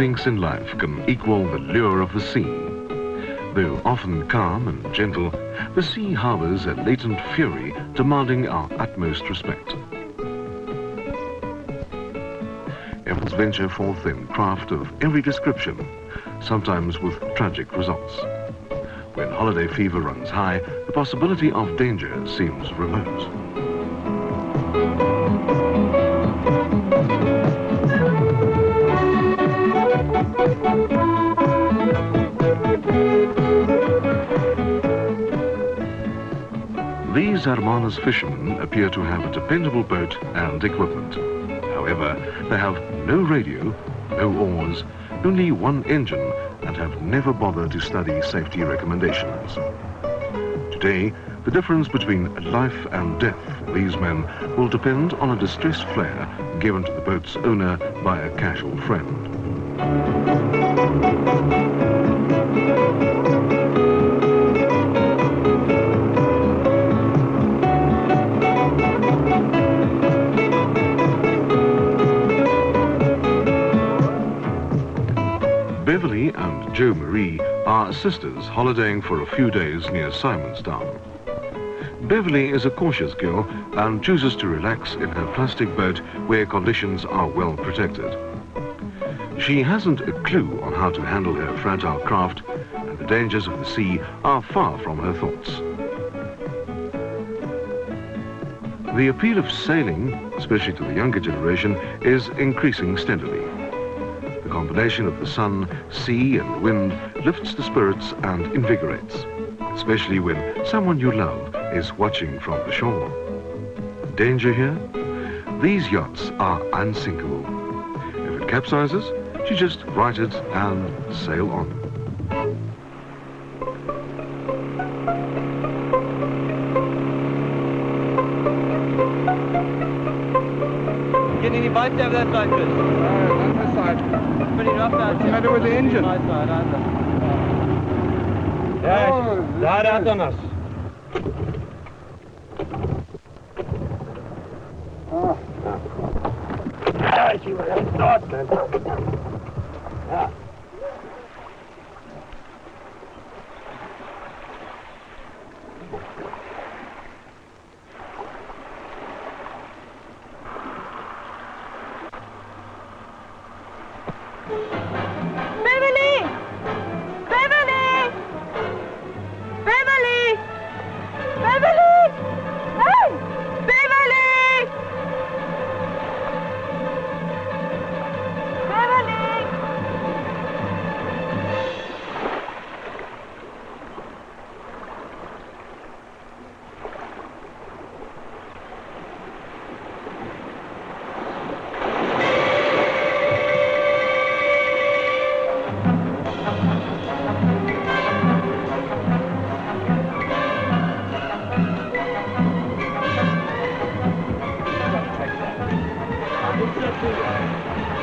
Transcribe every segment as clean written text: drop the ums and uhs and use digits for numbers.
thinks in life can equal the lure of the sea. Though often calm and gentle, the sea harbours a latent fury demanding our utmost respect. Efforts venture forth in craft of every description, sometimes with tragic results. When holiday fever runs high, the possibility of danger seems remote. These Hermanus fishermen appear to have a dependable boat and equipment. However, they have no radio, no oars, only one engine, and have never bothered to study safety recommendations. Today, the difference between life and death for these men will depend on a distressed flare given to the boat's owner by a casual friend. Beverly and Jo Marie are sisters holidaying for a few days near Simonstown. Beverly is a cautious girl and chooses to relax in her plastic boat where conditions are well protected. She hasn't a clue on how to handle her fragile craft, and the dangers of the sea are far from her thoughts. The appeal of sailing, especially to the younger generation, is increasing steadily. The combination of the sun, sea and wind lifts the spirits and invigorates, especially when someone you love is watching from the shore. Danger here? These yachts are unsinkable. If it capsizes, you just right it and sail on. Getting any bites over that side, Chris? No, on this side. Pretty rough out. What's the matter with the engine? My side, either. Oh, Right out on us. Oh. Yeah, she was a start, man. Yeah.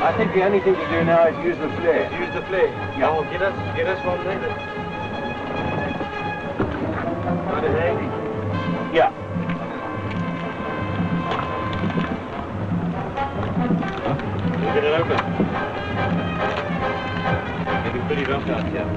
I think the only thing to do now is use the flare. Use the flare. Yeah. Oh, get us one there. Got it handy. Yeah. We'll get it open. Getting pretty rough out here.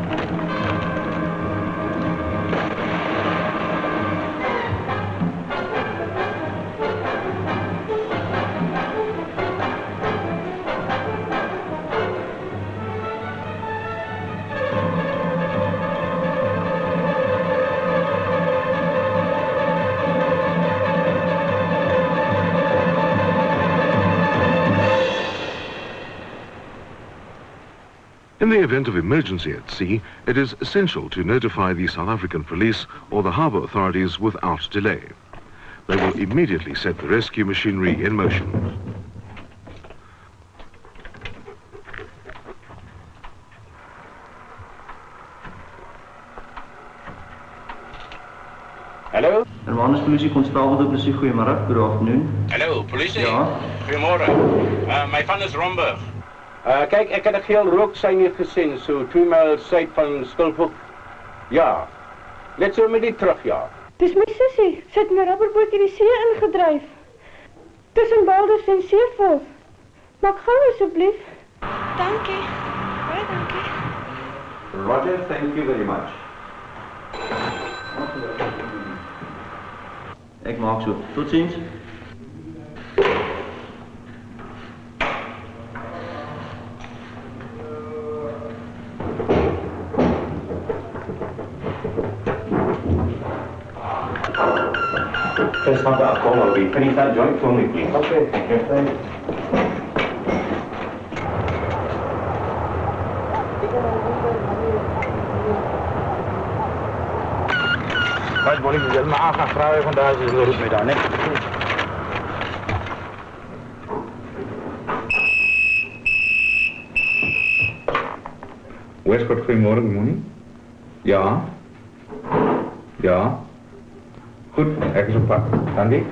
In the event of emergency at sea, it is essential to notify the South African police or the harbour authorities without delay. They will immediately set the rescue machinery in motion. Hello? Hermanus Polisie Constable Polisie, goeiemôre. Good afternoon. Hallo, polisie. Ja. Goeiemôre. My van is Romberg. Kijk, ik heb een geel rooksein hier gezien, zo 2 mijl zuid van Skulphoek. Ja. Let zo met die terug, ja. Dis my sussie. Sy het 'n rubberboot in die see ingedryf. Tussen Balders en Seevolk. Maak gou asseblief. Dankie. Baie dankie. Roger, thank you very much. Ek maak so. Totsiens. Just have that call, I'll be finish that joint for me, please. Okay, thank you. Right, morning, we maar aan gaan vragen vandaag is de route mee dan, hè? Westcott, goedemorgen, morning. Ja. Ja. Goed, ergens op pad. Dank je.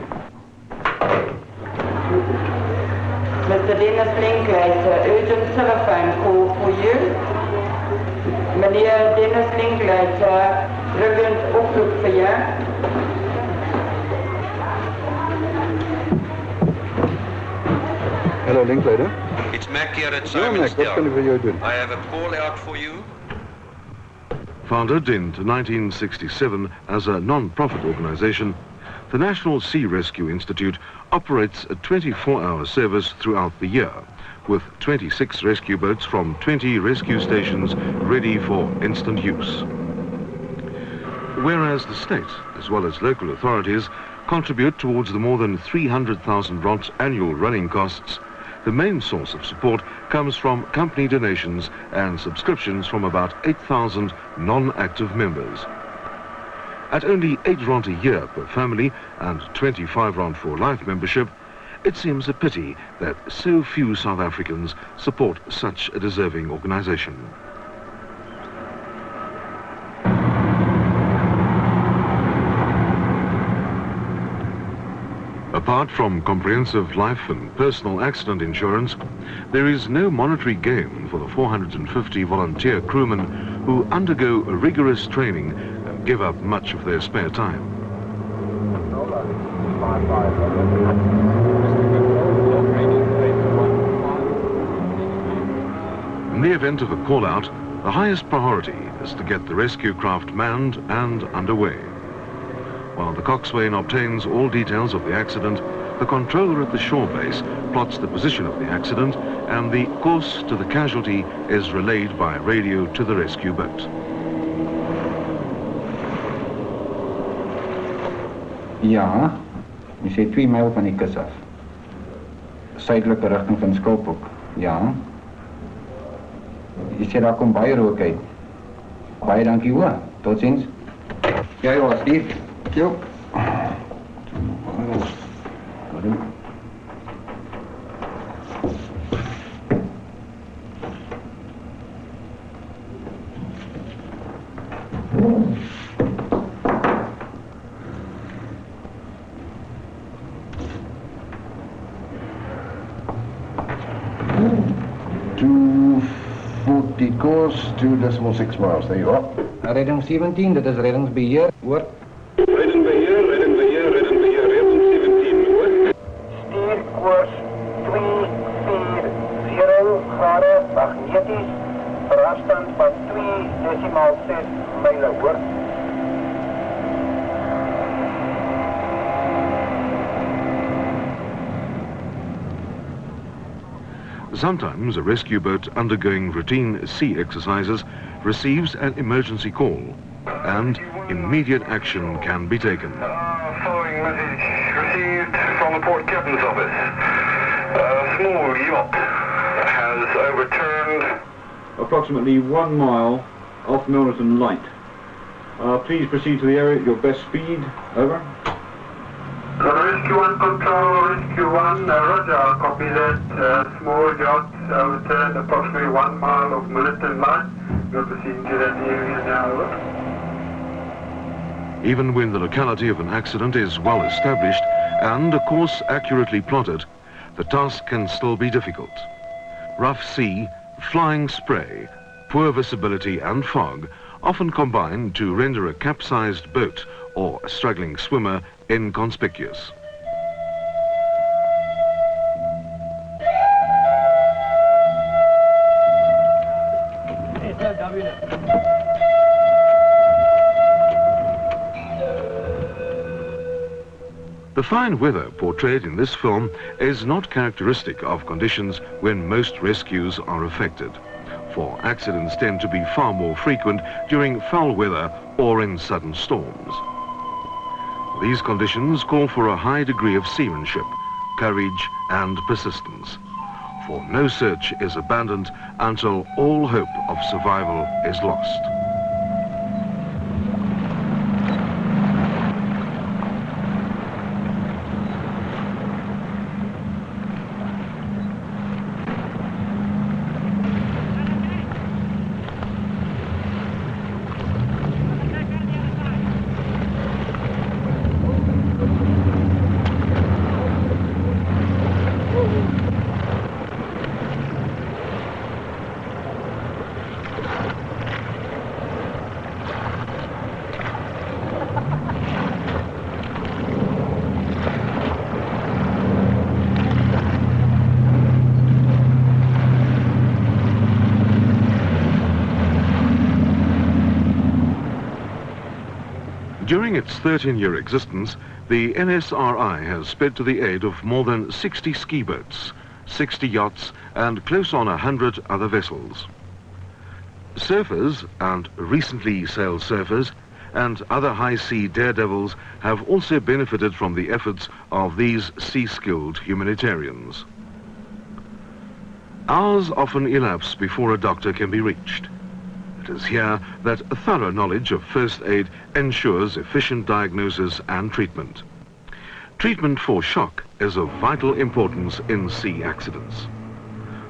Mr. Dennis Linklater, urgent telephone call for you. Meneer Dennis Linklater, dringend oproep voor je. Hello, Linklater. It's Mac here at Ja, Mac, wat kan ik voor jou doen? I have a call out for you. Founded in 1967 as a non-profit organization, the National Sea Rescue Institute operates a 24-hour service throughout the year, with 26 rescue boats from 20 rescue stations ready for instant use. Whereas the state, as well as local authorities, contribute towards the more than 300,000 rand annual running costs, the main source of support comes from company donations and subscriptions from about 8,000 non-active members. At only 8 rand a year per family and 25 rand for life membership, it seems a pity that so few South Africans support such a deserving organization. Apart from comprehensive life and personal accident insurance, there is no monetary gain for the 450 volunteer crewmen who undergo rigorous training and give up much of their spare time. In the event of a call-out, the highest priority is to get the rescue craft manned and underway. While the coxswain obtains all details of the accident, the controller at the shore base plots the position of the accident and the course to the casualty is relayed by radio to the rescue boat. Ja, jy sê 2 myl van die kus af. Suidelike rigting van Skulphoek. Ja. Jy sê daar kom baie rook uit. Baie dankie hoor. Totsiens. Ja, was dit. Jo. Course 2.6 miles. There you are. Redding 17, dit is reddingsbeheer, hoor. Reddingbeheer, reddingbeheer, reddingbeheer, redding 17, hoor. Stuur koers 240 grade magneties vir afstand van 2,6 myle, hoor. Sometimes a rescue boat undergoing routine sea exercises receives an emergency call and immediate action can be taken. Following message received from the port captain's office. A small yacht has overturned approximately 1 mile off Milnerton Light. Please proceed to the area at your best speed. Over. Rescue 1 control, Rescue 1, roger, copy that. Small yacht overturned approximately 1 mile of Milnerton Light. We're proceeding to that area now, over. Even when the locality of an accident is well established and a course accurately plotted, the task can still be difficult. Rough sea, flying spray, poor visibility and fog often combine to render a capsized boat or a struggling swimmer inconspicuous. fine weather portrayed in this film is not characteristic of conditions when most rescues are effected, for accidents tend to be far more frequent during foul weather or in sudden storms. These conditions call for a high degree of seamanship, courage and persistence, for no search is abandoned until all hope of survival is lost. During its 13-year existence, the NSRI has sped to the aid of more than 60 ski boats, 60 yachts and close on 100 other vessels. Surfers and recently sailed surfers and other high-sea daredevils have also benefited from the efforts of these sea-skilled humanitarians. Hours often elapse before a doctor can be reached. It is here that a thorough knowledge of first aid ensures efficient diagnosis and treatment. Treatment for shock is of vital importance in sea accidents.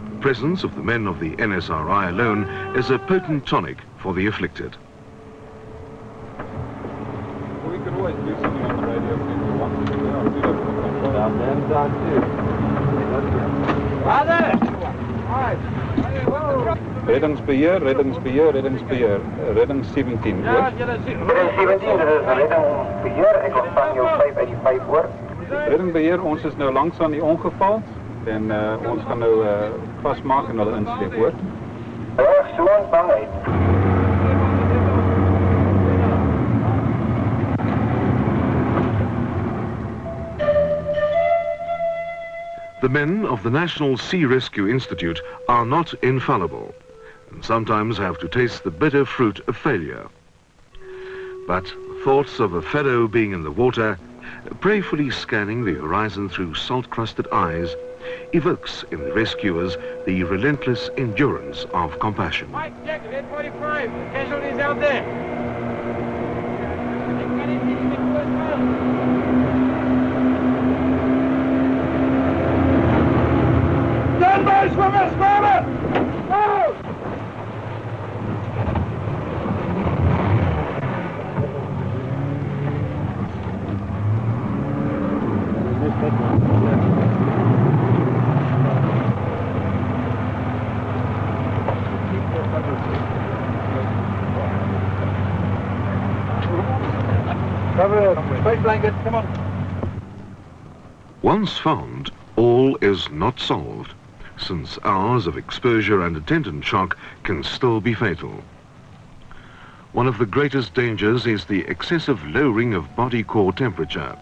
The presence of the men of the NSRI alone is a potent tonic for the afflicted. We could always do something on the radio if we wanted to. Reddingsbeheer, reddingsbeheer, reddingsbeheer. Redding 17, hoor. Redding 17, dit is reddingsbeheer. Ek ontvang jou 5 uit die 5 hoor. Reddingbeheer, ons is nou langs aan die ongeval en ons gaan nou vasmaak en hulle insleep, hoor. Reg, so ontvang uit. The men of the National Sea Rescue Institute are not infallible and sometimes have to taste the bitter fruit of failure. But thoughts of a fellow being in the water, prayerfully scanning the horizon through salt-crusted eyes, evokes in the rescuers the relentless endurance of compassion. Mike, check, 845, casualties out there. Stand by, swimmer, swimmer! Go! Cover it. Space blanket, come on. Once found, all is not solved, since hours of exposure and attendant shock can still be fatal. One of the greatest dangers is the excessive lowering of body core temperature.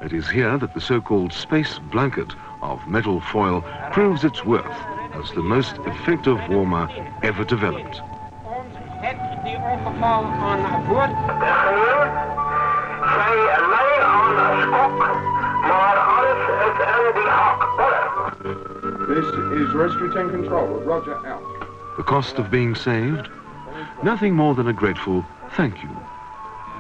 It is here that the so-called space blanket of metal foil proves its worth as the most effective warmer ever developed. Het die ongeval aan boord. Zij lei aan een skok, maar alles is in die hakballen. This is Rescue 10 Control. Roger, out. The cost of being saved? Nothing more than a grateful thank you.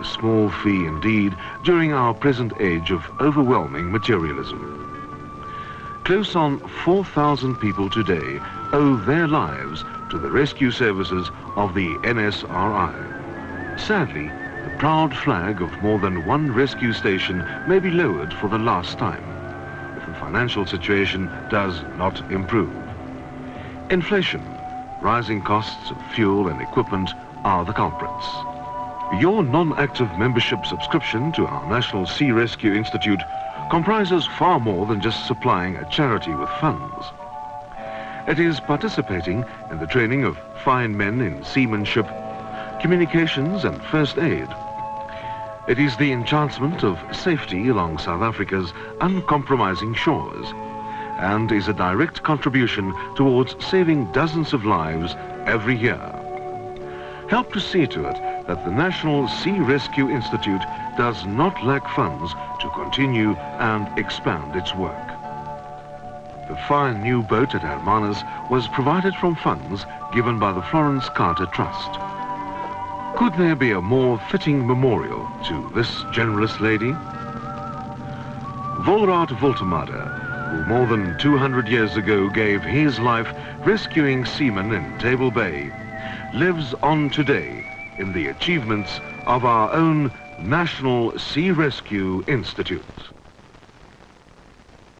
A small fee indeed during our present age of overwhelming materialism. Close on 4,000 people today owe their lives to the rescue services of the NSRI. Sadly, the proud flag of more than one rescue station may be lowered for the last time if the financial situation does not improve. Inflation, rising costs of fuel and equipment are the culprits. Your non-active membership subscription to our National Sea Rescue Institute comprises far more than just supplying a charity with funds. It is participating in the training of fine men in seamanship, communications and first aid. It is the enchantment of safety along South Africa's uncompromising shores, and is a direct contribution towards saving dozens of lives every year. Help to see to it that the National Sea Rescue Institute does not lack funds to continue and expand its work. The fine new boat at Hermanus was provided from funds given by the Florence Carter Trust. Could there be a more fitting memorial to this generous lady? Volraat Woltemade, who more than 200 years ago gave his life rescuing seamen in Table Bay, lives on today in the achievements of our own National Sea Rescue Institute.